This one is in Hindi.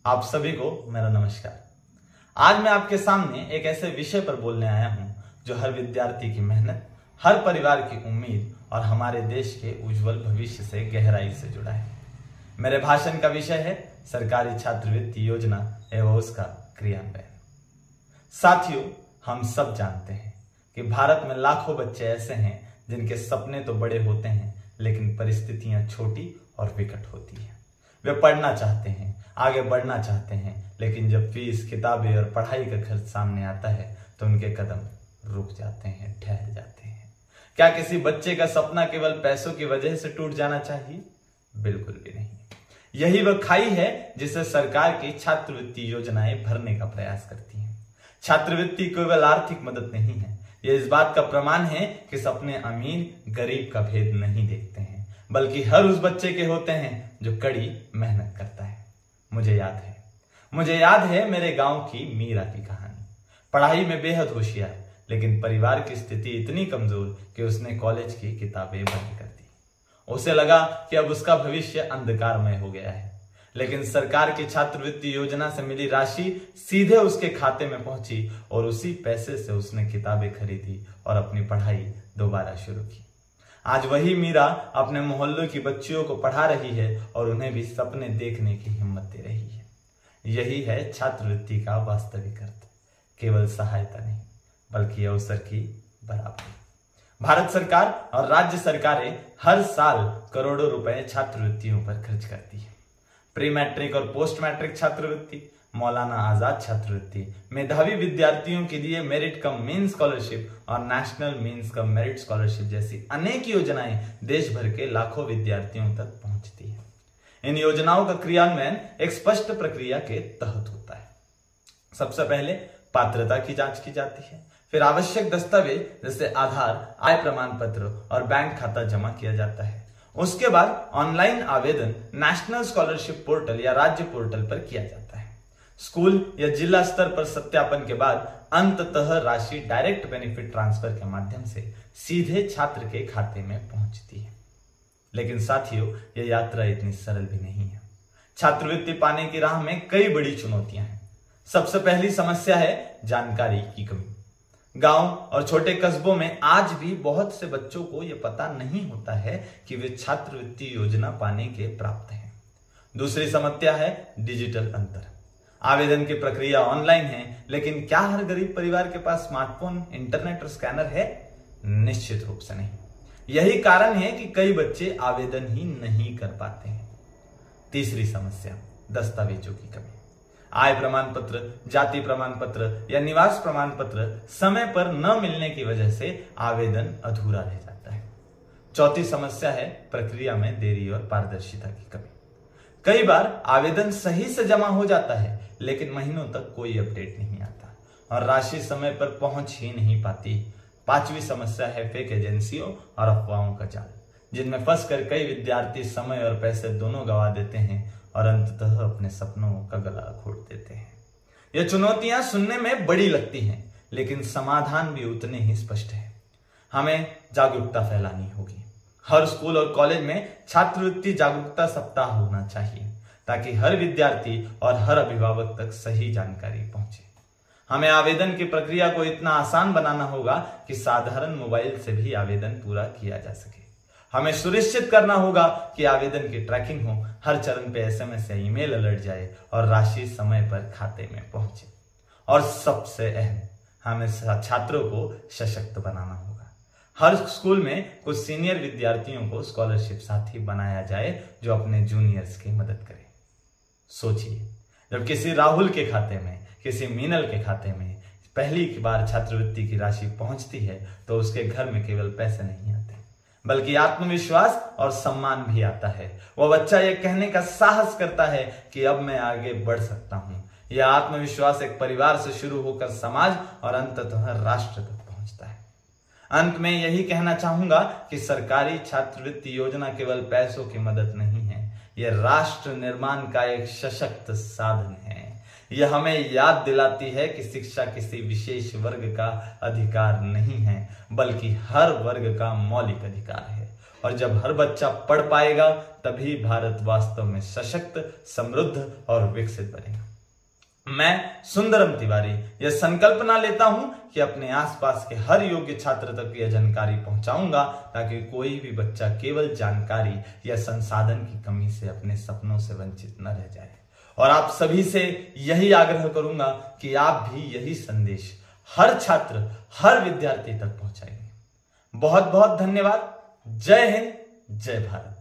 आप सभी को मेरा नमस्कार। आज मैं आपके सामने एक ऐसे विषय पर बोलने आया हूं जो हर विद्यार्थी की मेहनत, हर परिवार की उम्मीद और हमारे देश के उज्जवल भविष्य से गहराई से जुड़ा है। मेरे भाषण का विषय है सरकारी छात्रवृत्ति योजना एवं उसका क्रियान्वयन। साथियों, हम सब जानते हैं कि भारत में लाखों बच्चे ऐसे हैं जिनके सपने तो बड़े होते हैं, लेकिन परिस्थितियां छोटी और विकट होती हैं। वे पढ़ना चाहते हैं, आगे बढ़ना चाहते हैं, लेकिन जब फीस, किताबें और पढ़ाई का खर्च सामने आता है तो उनके कदम रुक जाते हैं, ठहर जाते हैं। क्या किसी बच्चे का सपना केवल पैसों की वजह से टूट जाना चाहिए? बिल्कुल भी नहीं। यही वह खाई है जिसे सरकार की छात्रवृत्ति योजनाएं भरने का प्रयास करती हैं। छात्रवृत्ति केवल आर्थिक मदद नहीं है, यह इस बात का प्रमाण है कि सपने अमीर गरीब का भेद नहीं देखते हैं, बल्कि हर उस बच्चे के होते हैं जो कड़ी मेहनत करता है। मुझे याद है मेरे गांव की मीरा की कहानी। पढ़ाई में बेहद होशियार, लेकिन परिवार की स्थिति इतनी कमजोर कि उसने कॉलेज की किताबें बंद कर दी। उसे लगा कि अब उसका भविष्य अंधकारमय हो गया है, लेकिन सरकार की छात्रवृत्ति योजना से मिली राशि सीधे उसके खाते में पहुंची और उसी पैसे से उसने किताबें खरीदी और अपनी पढ़ाई दोबारा शुरू की। आज वही मीरा अपने मोहल्लों की बच्चियों को पढ़ा रही है और उन्हें भी सपने देखने की हिम्मत दे रही है। यही है छात्रवृत्ति का वास्तविक अर्थ, केवल सहायता नहीं बल्कि अवसर की बराबरी। भारत सरकार और राज्य सरकारें हर साल करोड़ों रुपए छात्रवृत्तियों पर खर्च करती है। प्री मैट्रिक और पोस्ट मैट्रिक छात्रवृत्ति, मौलाना आजाद छात्रवृत्ति, मेधावी विद्यार्थियों के लिए मेरिट कम मेन स्कॉलरशिप और national means cum merit scholarship जैसी अनेक योजनाएं देश भर के लाखों विद्यार्थियों तक पहुंचती है। इन योजनाओं का क्रियान्वयन एक स्पष्ट प्रक्रिया के तहत होता है। सबसे पहले पात्रता की जांच की जाती है, फिर आवश्यक दस्तावेज जैसे आधार, आय प्रमाण पत्र और बैंक खाता जमा किया जाता है। उसके बाद ऑनलाइन आवेदन नेशनल स्कॉलरशिप पोर्टल या राज्य पोर्टल पर किया जाता है। स्कूल या जिला स्तर पर सत्यापन के बाद अंततः राशि डायरेक्ट बेनिफिट ट्रांसफर के माध्यम से सीधे छात्र के खाते में पहुंचती है। लेकिन साथियों, यह यात्रा इतनी सरल भी नहीं है। छात्रवृत्ति पाने की राह में कई बड़ी चुनौतियां हैं। सबसे पहली समस्या है जानकारी की कमी। गांव और छोटे कस्बों में आज भी बहुत से बच्चों को यह पता नहीं होता है कि वे छात्रवृत्ति योजना पाने के प्राप्त हैं। दूसरी समस्या है डिजिटल अंतर। आवेदन की प्रक्रिया ऑनलाइन है, लेकिन क्या हर गरीब परिवार के पास स्मार्टफोन, इंटरनेट और स्कैनर है? निश्चित रूप से नहीं। यही कारण है कि कई बच्चे आवेदन ही नहीं कर पाते हैं। तीसरी समस्या दस्तावेजों की कमी। आय प्रमाण पत्र, जाति प्रमाण पत्र या निवास प्रमाण पत्र समय पर न मिलने की वजह से आवेदन अधूरा रह जाता है। चौथी समस्या है प्रक्रिया में देरी और पारदर्शिता की कमी। कई बार आवेदन सही से जमा हो जाता है, लेकिन महीनों तक कोई अपडेट नहीं आता और राशि समय पर पहुंच ही नहीं पाती। पांचवी समस्या है फेक एजेंसियों और अफवाहों का जाल, जिनमें फंसकर कई विद्यार्थी समय और पैसे दोनों गंवा देते हैं और अंततः अपने सपनों का गला घोट देते हैं। ये चुनौतियां सुनने में बड़ी लगती हैं, लेकिन समाधान भी उतने ही स्पष्ट है। हमें जागरूकता फैलानी होगी। हर स्कूल और कॉलेज में छात्रवृत्ति जागरूकता सप्ताह होना चाहिए, ताकि हर विद्यार्थी और हर अभिभावक तक सही जानकारी पहुंचे। हमें आवेदन की प्रक्रिया को इतना आसान बनाना होगा कि साधारण मोबाइल से भी आवेदन पूरा किया जा सके। हमें सुनिश्चित करना होगा कि आवेदन की ट्रैकिंग हो, हर चरण पे एसएमएस या ईमेल अलर्ट जाए और राशि समय पर खाते में पहुंचे। और सबसे अहम, हमें छात्रों को सशक्त बनाना होगा। हर स्कूल में कुछ सीनियर विद्यार्थियों को स्कॉलरशिप साथी बनाया जाए जो अपने जूनियर्स की मदद करें। सोचिए, जब किसी राहुल के खाते में, किसी मीनल के खाते में पहली बार छात्रवृत्ति की राशि पहुंचती है तो उसके घर में केवल पैसे नहीं आते, बल्कि आत्मविश्वास और सम्मान भी आता है। वह बच्चा यह कहने का साहस करता है कि अब मैं आगे बढ़ सकता हूं। यह आत्मविश्वास एक परिवार से शुरू होकर समाज और अंततः राष्ट्र तक पहुंचता है। अंत में यही कहना चाहूंगा कि सरकारी छात्रवृत्ति योजना केवल पैसों की मदद नहीं है, यह राष्ट्र निर्माण का एक सशक्त साधन है। यह हमें याद दिलाती है कि शिक्षा किसी विशेष वर्ग का अधिकार नहीं है, बल्कि हर वर्ग का मौलिक अधिकार है। और जब हर बच्चा पढ़ पाएगा तभी भारत वास्तव में सशक्त, समृद्ध और विकसित बनेगा। मैं सुंदरम तिवारी यह संकल्पना लेता हूं कि अपने आसपास के हर योग्य छात्र तक यह जानकारी पहुंचाऊंगा, ताकि कोई भी बच्चा केवल जानकारी या संसाधन की कमी से अपने सपनों से वंचित न रह जाए। और आप सभी से यही आग्रह करूंगा कि आप भी यही संदेश हर छात्र, हर विद्यार्थी तक पहुंचाएंगे। बहुत बहुत धन्यवाद। जय हिंद, जय भारत।